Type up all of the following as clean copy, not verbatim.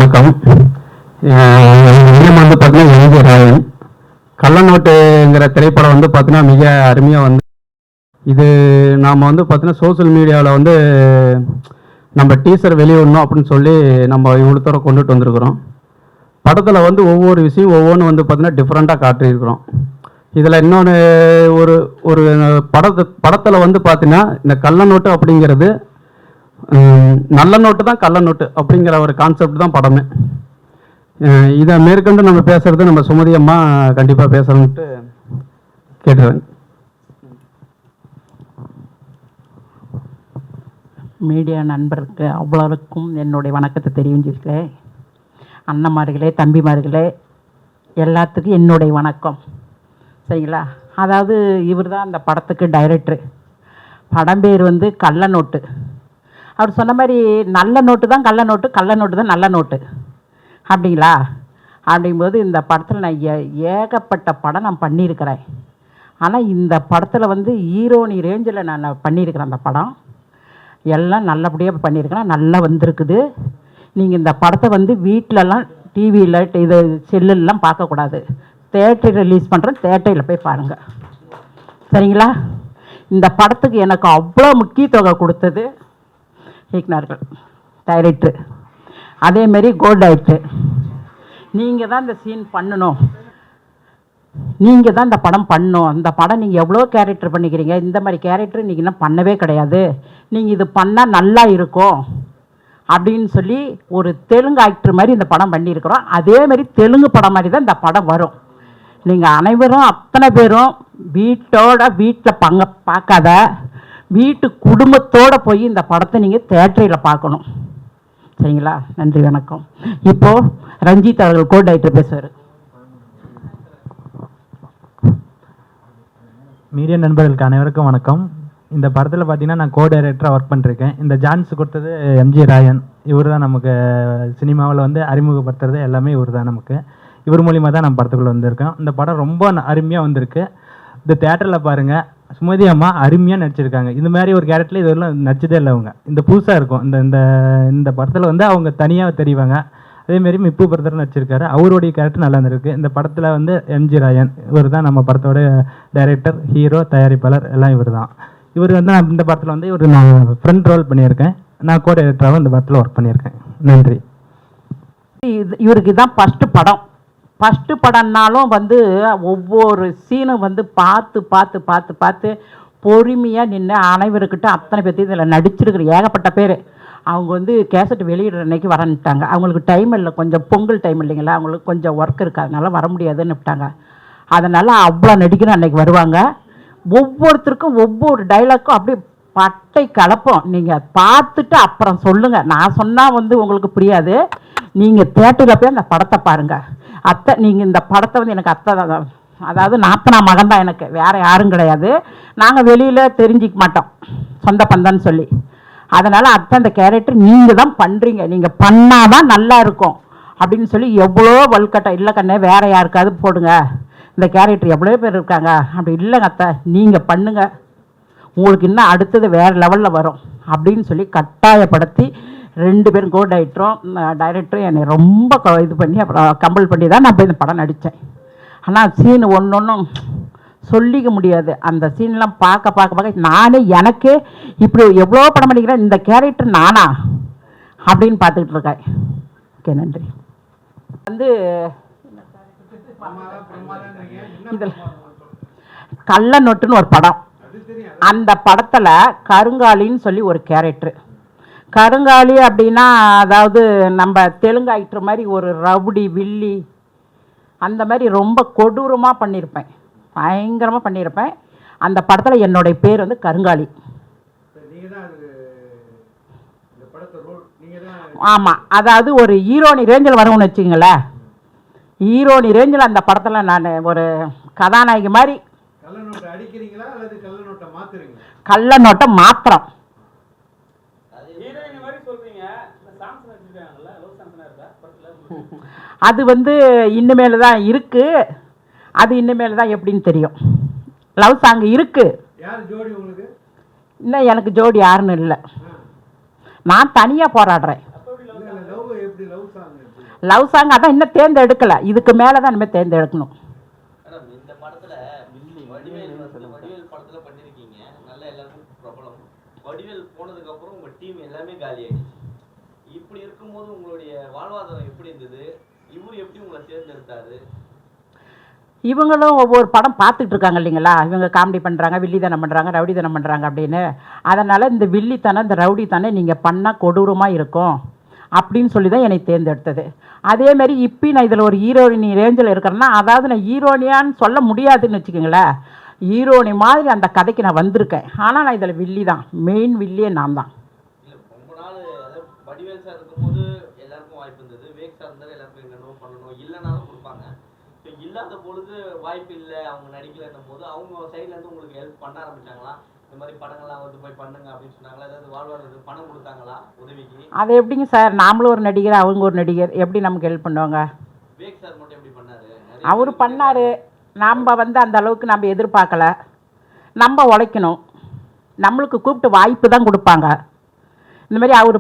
வணக்கம். நேம் வந்து பார்த்தீங்கன்னா எம்ஜி ராயன். கள்ளநோட்டுங்கிற திரைப்படம் வந்து பார்த்தீங்கன்னா மிக அருமையாக வந்து இது நாம் வந்து பார்த்தீங்கன்னா சோசியல் மீடியாவில் வந்து நம்ம டீசர் வெளியிடணும் அப்படின்னு சொல்லி நம்ம இவ்வளோத்தோட கொண்டுட்டு வந்திருக்கிறோம். படத்தில் வந்து ஒவ்வொரு விஷயம் ஒவ்வொன்றும் வந்து பார்த்தீங்கன்னா டிஃப்ரெண்ட்டாக காட்டியிருக்கிறோம். இதில் இன்னொன்று ஒரு ஒரு படத்தில் வந்து பார்த்தீங்கன்னா இந்த கள்ளநோட்டு அப்படிங்கிறது நல்ல நோட்டு தான் கள்ள நோட்டு அப்படிங்கிற ஒரு கான்செப்ட் தான் படமே. இதை மேற்கொண்டு நம்ம பேசுறது நம்ம சுமதி அம்மா கண்டிப்பாக பேசணும்ட்டு கேட்டுறேன். மீடியா நண்பருக்கு அவ்வளவுக்கும் என்னுடைய வணக்கத்தை தெரிவிச்சிருக்கேன். அண்ணன்மார்களே, தம்பிமார்களே, எல்லாத்துக்கும் என்னுடைய வணக்கம். சரிங்களா? அதாவது இவர் தான் அந்த படத்துக்கு டைரக்டரு. படம் பேர் வந்து கள்ள நோட்டு. அவர் சொன்ன மாதிரி நல்ல நோட்டு தான் கள்ள நோட்டு, கள்ள நோட்டு தான் நல்ல நோட்டு அப்படிங்களா? அப்படிங்கும்போது இந்த படத்தில் நான் ஏகப்பட்ட படம் நான் பண்ணியிருக்கிறேன். ஆனால் இந்த படத்தில் வந்து ஹீரோனி ரேஞ்சில் நான் பண்ணியிருக்கிறேன். அந்த படம் எல்லாம் நல்லபடியாக பண்ணியிருக்கிறேன், நல்லா வந்திருக்குது. நீங்கள் இந்த படத்தை வந்து வீட்டிலலாம் டிவியில் இது செல்லுலாம் பார்க்கக்கூடாது. தேட்டரில் ரிலீஸ் பண்ணுறேன், தேட்டரில் போய் பாருங்கள். சரிங்களா? இந்த படத்துக்கு எனக்கு அவ்வளோ முக்கியத்தொகை கொடுத்தது இயக்குனர்கள், டைரக்டர், அதேமாரி கோ டைரக்டர். நீங்கள் தான் இந்த சீன் பண்ணணும், நீங்கள் தான் இந்த படம் பண்ணணும். அந்த படம் நீங்கள் எவ்வளோ கேரக்டர் பண்ணிக்கிறீங்க, இந்த மாதிரி கேரக்டர் நீங்கள் இன்னும் பண்ணவே கிடையாது, நீங்கள் இது பண்ணால் நல்லா இருக்கும் அப்படின்னு சொல்லி ஒரு தெலுங்கு ஆக்டர் மாதிரி இந்த படம் பண்ணியிருக்கிறோம். அதேமாதிரி தெலுங்கு படம் மாதிரி தான் இந்த படம் வரும். நீங்கள் அனைவரும் அத்தனை பேரும் வீட்டில் பார்க்காத வீட்டு குடும்பத்தோடு போய் இந்த படத்தை நீங்கள் தேட்டரில் பார்க்கணும். சரிங்களா? நன்றி, வணக்கம். இப்போது ரஞ்சித் அவர்கள் கோ டைரக்டர் பேசுவார். மீடியா நண்பர்களுக்கு அனைவருக்கும் வணக்கம். இந்த படத்தில் பார்த்தீங்கன்னா நான் கோ டைரக்டராக ஒர்க் பண்ணிருக்கேன். இந்த சான்ஸ் கொடுத்தது எம்ஜி ராயன். இவர் தான் நமக்கு சினிமாவில் வந்து அறிமுகப்படுத்துறது எல்லாமே இவர் தான். நமக்கு இவர் மூலிமா தான் நம்ம படத்துக்குள்ளே வந்திருக்கோம். இந்த படம் ரொம்ப அருமையாக வந்திருக்கு. இந்த தேட்டரில் பாருங்கள். சுமதி அம்மா அருமையாக நடிச்சிருக்காங்க. இந்த மாதிரி ஒரு கேரக்டரில் இதெல்லாம் நடிச்சதே இல்லை அவங்க. இந்த புதுசாக இருக்கும். இந்த இந்த படத்தில் வந்து அவங்க தனியாக தெரிவாங்க. அதேமாரி மிப்பு பிரதர் நடிச்சிருக்காரு, அவருடைய கேரக்டர் நல்லா இருந்திருக்கு. இந்த படத்தில் வந்து எம்ஜி ராயன் இவர் தான் நம்ம படத்தோட டைரக்டர், ஹீரோ, தயாரிப்பாளர் எல்லாம் இவர் தான். இவர் வந்து நான் இந்த படத்தில் வந்து இவர் நான் ஃப்ரண்ட் ரோல் பண்ணியிருக்கேன். நான் கோ டைரக்டராகவும் இந்த படத்தில் ஒர்க் பண்ணியிருக்கேன். நன்றி. இவருக்கு தான் ஃபஸ்ட்டு படம்னாலும் வந்து ஒவ்வொரு சீனும் வந்து பார்த்து பொறுமையாக நின்று அனைவருக்கிட்ட அத்தனை பேர்த்து இதில் நடிச்சிருக்கிற ஏகப்பட்ட பேர். அவங்க வந்து கேசட் வெளியிடுற அன்னைக்கு வரன்ட்டாங்க. அவங்களுக்கு டைம் இல்லை, கொஞ்சம் பொங்கல் டைம் இல்லைங்களா, அவங்களுக்கு கொஞ்சம் ஒர்க் இருக்குது, அதனால வர முடியாதுன்னு விட்டாங்க. அதனால் அவ்வளோ நடிக்கணும் அன்றைக்கி வருவாங்க. ஒவ்வொருத்தருக்கும் ஒவ்வொரு டைலாக்கும் அப்படியே பட்டை கலப்போம். நீங்கள் பார்த்துட்டு அப்புறம் சொல்லுங்கள். நான் சொன்னால் வந்து உங்களுக்கு புரியாது. நீங்கள் தேட்டரில் போய் அந்த படத்தை பாருங்கள். அத்தை, நீங்கள் இந்த படத்தை வந்து எனக்கு அத்தை தான், அதாவது நாத்தனா மகன் தான் எனக்கு, வேறு யாரும் கிடையாது. நாங்கள் வெளியில் தெரிஞ்சிக்க மாட்டோம், சொந்த பந்தன்னு சொல்லி. அதனால் அத்தை, அந்த கேரக்டர் நீங்கள் தான் பண்ணுறீங்க, நீங்கள் பண்ணால் தான் நல்லா இருக்கும் அப்படின்னு சொல்லி எவ்வளோ வல்கட்டம். இல்லை கண்ணே, வேறு யாருக்காவது போடுங்க, இந்த கேரக்டர் எவ்வளோ பேர் இருக்காங்க. அப்படி இல்லைங்க அத்தை, நீங்கள் பண்ணுங்கள், உங்களுக்கு இன்னும் அடுத்தது வேறு லெவலில் வரும் அப்படின்னு சொல்லி கட்டாயப்படுத்தி 2 பேரும் கோ டைரக்டரும் என்னை ரொம்ப இது பண்ணி அப்புறம் கம்பல் பண்ணி தான் நான் போய் இந்த படம் நடித்தேன். ஆனால் சீன் ஒன்றும் சொல்லிக்க முடியாது. அந்த சீன்லாம் பார்க்க நானே எனக்கே இப்படி எவ்வளோ படம் பண்ணிக்கிறேன், இந்த கேரக்டர் நானா அப்படின்னு பார்த்துக்கிட்டு இருக்கேன். ஓகே, நன்றி. வந்து இதில் கள்ள நொட்டுன்னு ஒரு படம், அந்த படத்தில் கருங்காலின்னு சொல்லி ஒரு கேரக்டர். கருங்காலி அப்படின்னா அதாவது நம்ம தெலுங்கு ஆக்டர் மாதிரி ஒரு ரவுடி வில்லி அந்த மாதிரி ரொம்ப கொடூரமாக பண்ணியிருப்பேன், பயங்கரமாக பண்ணியிருப்பேன். அந்த படத்தில் என்னுடைய பேர் வந்து கருங்காலி. ஆமாம், அதாவது ஒரு ஹீரோனி ரேஞ்சில் வரும்னு வச்சுங்களேன். ஹீரோனி ரேஞ்சில் அந்த படத்தில் நான் ஒரு கதாநாயகி மாதிரி. கள்ள நோட்டை மாத்திரம் அது வந்து இன்னுமேல் தான் இருக்குது. அது இன்னுமேல் தான் எப்படின்னு தெரியும். லவ் சாங் இருக்குது. இன்னும் எனக்கு ஜோடி யாருன்னு இல்லை, நான் தனியாக போராடுறேன். லவ் சாங் அதான் இன்னும் தேர்ந்தெடுக்கலை, இதுக்கு மேலே தான் இனிமேல் தேர்ந்தெடுக்கணும். இந்த படத்துல வடிவேல் படத்துல பண்ணிருக்கீங்க, நல்லா எல்லாருக்கும் பிரபலம். வடிவேல் போனதுக்கு அப்புறம் உங்க டீம் எல்லாமே காலி ஆயிடுச்சு. இப்படி இருக்கும்போது உங்களுடைய வாழ்வாதாரம் எப்படி இருந்தது? இவர் எப்படி உங்களை தேர்ந்தெடுத்தாரு? இவங்களும் ஒவ்வொரு படம் பார்த்துட்டு இருக்காங்க இல்லைங்களா, இவங்க காமெடி பண்ணுறாங்க, வில்லித்தனம் பண்ணுறாங்க, ரவுடித்தனம் பண்ணுறாங்க அப்படின்னு. அதனால் இந்த வில்லித்தனம் இந்த ரவுடித்தனம் நீங்கள் பண்ணால் கொடூரமாக இருக்கும் அப்படின்னு சொல்லி தான் என்னை தேர்ந்தெடுத்தது. அதேமாரி இப்போ நான் இதில் ஒரு ஹீரோயினி ரேஞ்சில் இருக்கிறேன்னா, அதாவது நான் ஹீரோனியான்னு சொல்ல முடியாதுன்னு வச்சுக்கோங்களேன், ஹீரோனி மாதிரி அந்த கதைக்கு நான் வந்திருக்கேன். ஆனால் நான் இதில் வில்லி தான், மெயின் வில்லியே நான் தான். இல்லை, ரொம்ப நாள் அதாவது வடிவேல் சார் இருக்கும்போது எல்லாருக்கும் வாய்ப்பு இருந்தது, விவேக் சார் இருந்தாலும் எல்லாருக்கும் என்னென்னோ பண்ணணும், இல்லைனாலும் கொடுப்பாங்க. இப்போ இல்லாத பொழுது வாய்ப்பு இல்லை, அவங்க நடிக்கலைன்னும் போது அவங்க சைட்லேருந்து உங்களுக்கு ஹெல்ப் பண்ண ஆரம்பிச்சாங்களா? இந்த மாதிரி படங்கள்லாம் வந்து போய் பண்ணுங்க அப்படின்னு சொன்னாங்களா? ஏதாவது வாழ்வாதாரத்துக்கு பணம் கொடுத்தாங்களா உதவிக்கு? அது எப்படிங்க சார், நாமளும் ஒரு நடிகர் அவங்க ஒரு நடிகர், எப்படி நமக்கு ஹெல்ப் பண்ணுவாங்க? விவேக் சார் மட்டும் எப்படி பண்ணாரு? அவர் பண்ணார், நம்ம வந்து அந்த அளவுக்கு நம்ம எதிர்பார்க்கல. நம்ம உழைக்கணும், நம்மளுக்கு கூப்பிட்டு வாய்ப்பு தான் கொடுப்பாங்க. இந்த மாதிரி அவர்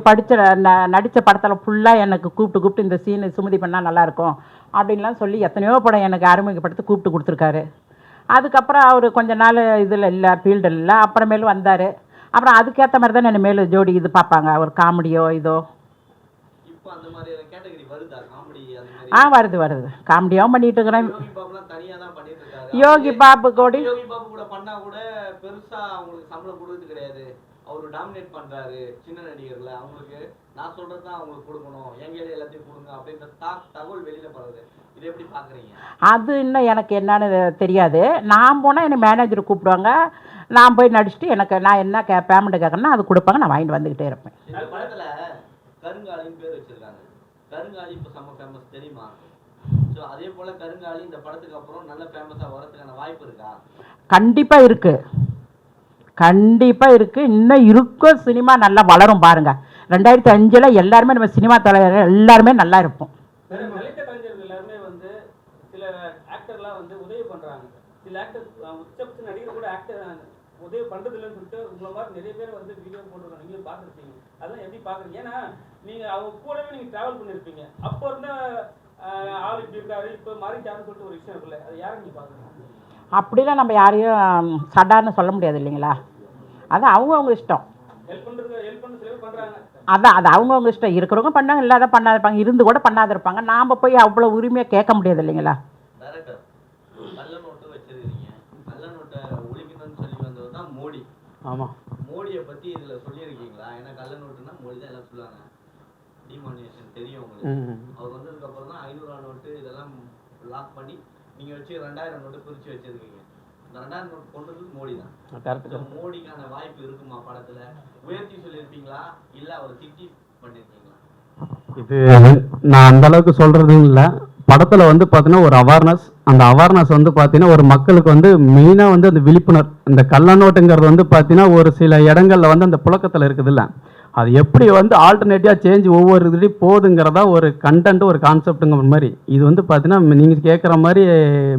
நடித்த படத்தில் ஃபுல்லாக எனக்கு கூப்பிட்டு இந்த சீனு சுமதி பண்ணால் நல்லாயிருக்கும் அப்படின்லாம் சொல்லி எத்தனையோ படம் எனக்கு அறிமுகப்படுத்தி கூப்பிட்டு கொடுத்துருக்காரு. அதுக்கப்புறம் அவர் கொஞ்ச நாள் இதில் இல்லை, ஃபீல்டில் இல்லை, அப்புறமேலும் வந்தார். அப்புறம் அதுக்கேற்ற மாதிரி தான் என்ன மேலும் ஜோடி இது பார்ப்பாங்க, ஒரு காமெடியோ இதோ. இப்போ அந்த மாதிரி கேட்டகரி வருதா காமெடி? அந்த மாதிரி வருது காமெடியாகவும் பண்ணிட்டு இருக்கிறேன். யோகி பாபுலாம் தனியா தான் பண்ணிட்டு இருக்காரு. யோகி பாபு கூட பண்ணா கூட பெருசா அவங்களுக்கு சம்பளம் கொடுக்கிறது கிடையாது. அவரு டாமினேட் பண்றாரு சின்ன நடிகர்ல, அவங்களுக்கு நான் சொல்றதுதான் அவங்களுக்கு கொடுக்கணும், எங்கேயே எல்லாத்தையும் கொடுங்க அப்படின்ற தகவல் வெளியில படுறது. இதை எப்படி பாக்குறீங்க? அது இன்னும் எனக்கு என்னன்னு தெரியாது. நான் போனால் என்னை மேனேஜர் கூப்பிடுவாங்க, நான் போய் நடிச்சுட்டு நான் என்ன பேமெண்ட் கேட்கறேன்னா அது கொடுப்பாங்க, நான் வாங்கிட்டு வந்துக்கிட்டே இருப்பேன். இந்த படத்துல கருங்காலின்னு பேர் வச்சிருக்காங்க. கருங்காலி இப்போ செம்ம ஃபேமஸ் தெரியுமா? ஸோ அதே போல கருங்காலி இந்த படத்துக்கு அப்புறம் நல்ல ஃபேமஸாக வரதுக்கான வாய்ப்பு இருக்கா? கண்டிப்பாக இருக்குது. இன்னும் இருக்கும், சினிமா நல்லா வளரும் பாருங்க. 2005 எல்லாருமே நம்ம சினிமா தலைவர் எல்லாருமே நல்லா இருப்போம். நலித்த கலைஞர்கள் எல்லாருமே வந்து சில ஆக்டர்லாம் வந்து உதவி பண்ணுறாங்க. சில ஆக்டர் உச்சபட்ச நடிகர் கூட ஆக்டர் உதவி பண்ணுறதில்லன்னு சொல்லிட்டு உங்களை மாதிரி நிறைய பேர் வந்து வீடியோ போட்டுருக்காங்க, நீங்களும் பார்த்துருப்பீங்க. அதெல்லாம் எப்படி பார்க்குறீங்க? ஏன்னா நீங்கள் அவங்க கூடவே நீங்கள் ட்ராவல் பண்ணியிருப்பீங்க. அப்போ இருந்த ஆள் இப்படி இருக்காரு, இப்போ மாறிட்டாருன்னு சொல்லிட்டு ஒரு விஷயம் இருக்குல்ல, அது யாரும் நீங்கள் பார்க்குறீங்க? அப்படிலாம் நம்ம யாரையும் சடார்னு சொல்ல முடியாது இல்லைங்களா, அது அவங்கவுங்க இஷ்டம். ஹெல்ப் பண்ணுறது சில பேர் பண்ணுறாங்க, அதான் அது அவங்கவுங்க இஷ்டம். இருக்கிறவங்க பண்ணாங்க, இல்லாத பண்ணாதிருப்பாங்க, இருந்து கூட பண்ணாத இருப்பாங்க. நாம் போய் அவ்வளோ உரிமையாக கேட்க முடியாது இல்லைங்களா. டைரக்டர் கள்ள நோட்டு வச்சிருக்கீங்க, கள்ள நோட்டை ஒழிக்கணும்னு சொல்லி வந்தவர் தான் மோடி. ஆமாம், மோடியை பற்றி இதில் சொல்லியிருக்கீங்களா? ஏன்னா கள்ள நோட்டுன்னா மோடி தான் எல்லாம் சொல்லுவாங்க, டிமானியேஷன் தெரியும் உங்களுக்கு. அவர் வந்ததுக்கு அப்புறம் தான் 500 நோட்டு இதெல்லாம் லாக் பண்ணி நீங்கள் வச்சு 2000 நோட்டு பிரித்து வச்சிருக்கீங்க. இந்த 2000 நோட்டு கொண்டது மோடி தான். மோடிக்கான வாய்ப்பு இருக்குமா படத்தில்? உயர்த்தி சொல்லியிருப்பீங்களா இல்லை அவர் திட்டி பண்ணியிருக்கீங்களா? இது நான் அந்த அளவுக்கு சொல்கிறதும் இல்லை. படத்தில் வந்து பார்த்தீங்கன்னா ஒரு அவேர்னஸ், அந்த அவேர்னஸ் வந்து பார்த்தீங்கன்னா ஒரு மக்களுக்கு வந்து மெயினாக வந்து அந்த விழிப்புணர்வு. இந்த கள்ள நோட்டுங்கிறது வந்து பார்த்தீங்கன்னா ஒரு சில இடங்களில் வந்து அந்த புழக்கத்தில் இருக்குது இல்லை, அது எப்படி வந்து ஆல்டர்னேட்டிவாக சேஞ்ச் ஒவ்வொரு இதுலேயும் போகுதுங்கிறதா ஒரு கண்டென்ட், ஒரு கான்செப்ட்டுங்கிற மாதிரி. இது வந்து பார்த்தீங்கன்னா நீங்கள் கேட்குற மாதிரி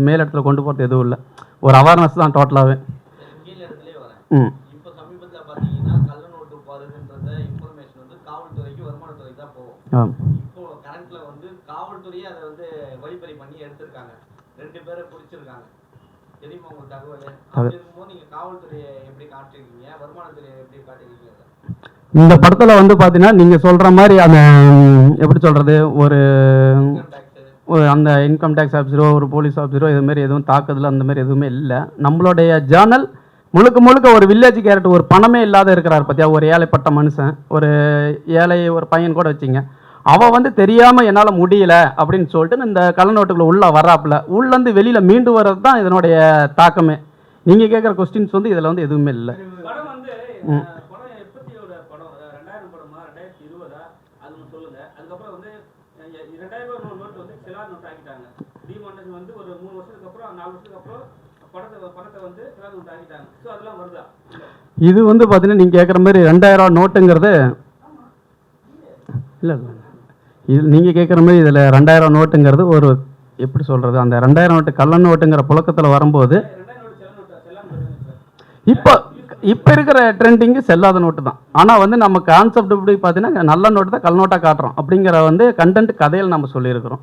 மேலிடத்துல கொண்டு போகிறது எதுவும் இல்லை, ஒரு அவேர்னஸ் தான் டோட்டலாகவே. கீழே இடத்துலேயே வரேன். இப்போ சமீபத்தில் பார்த்தீங்கன்னா கள்ள நோட்டு பாருங்கன்றத இன்ஃபர்மேஷன் வந்து காவல்துறைக்கு வருமானத்துறைக்கு தான் போகும். இப்போ கரண்ட்ல வந்து காவல்துறையே அதை வந்து வழிப்பறி பண்ணி எடுத்திருக்காங்க, 2 பேரை பிடிச்சிருக்காங்க. தெரியுமா உங்களுக்கு தகவல்? அப்படி இருக்கும்போது நீங்கள் காவல்துறையை எப்படி காட்டுறீங்க, வருமானத்துறையை எப்படி காட்டுறீங்க? இந்த படத்தில் வந்து பார்த்தீங்கன்னா நீங்கள் சொல்கிற மாதிரி அந்த எப்படி சொல்கிறது, ஒரு அந்த இன்கம் டேக்ஸ் ஆஃபீஸரோ ஒரு போலீஸ் ஆஃபீஸரோ இதுமாரி எதுவும் தாக்குதல் அந்த மாதிரி எதுவுமே இல்லை. நம்மளுடைய ஜேர்னல் முழுக்க ஒரு வில்லேஜ் கேரக்டர், ஒரு பணமே இல்லாத இருக்கிறார் பார்த்தியா, ஒரு ஏழைப்பட்ட மனுஷன், ஒரு ஏழை ஒரு பையன் கூட வச்சிங்க, அவன் வந்து தெரியாமல் என்னால் முடியல அப்படின்னு சொல்லிட்டு இந்த கள்ள நோட்டுக்குள்ளே உள்ளே வராப்புல, உள்ளேருந்து வெளியில் மீண்டு வர்றது தான் இதனுடைய தாக்கமே. நீங்கள் கேட்குற கொஸ்டின்ஸ் வந்து இதில் வந்து எதுவுமே இல்லை. படம் வந்து படம் எப்பத்தியோட படம்? 2000 படமா 2020? அது சொல்லுங்க. அதுக்கப்புறம் வந்து 2000 நோட்டு வந்து சிலார் நோட்டு ஆக்கிட்டாங்க. டிமானிட்டேஷன் வந்து ஒரு 3 வருஷத்துக்கு அப்புறம் 4 வருஷத்துக்கு அப்புறம் பணத்தை வந்து சிலார் நோட்டு ஆக்கிட்டாங்க. ஸோ அதெல்லாம் வருதா? இது வந்து பார்த்தீங்கன்னா நீங்கள் கேட்குற மாதிரி 2000 நோட்டுங்கிறது இல்லை, இது நீங்கள் கேட்குற மாதிரி இதில் 2000 நோட்டுங்கிறது ஒரு எப்படி சொல்கிறது, அந்த 2000 நோட்டு கள்ள நோட்டுங்கிற புழக்கத்தில் வரும்போது இப்போ இப்போ இருக்கிற ட்ரெண்டிங்கு செல்லாத நோட்டு தான். ஆனால் வந்து நம்ம கான்செப்ட் இப்படி பார்த்தீங்கன்னா நல்ல நோட்டு தான் கல் நோட்டாக காட்டுறோம் அப்படிங்கிற வந்து கண்டென்ட் கதையில் நம்ம சொல்லியிருக்கிறோம்.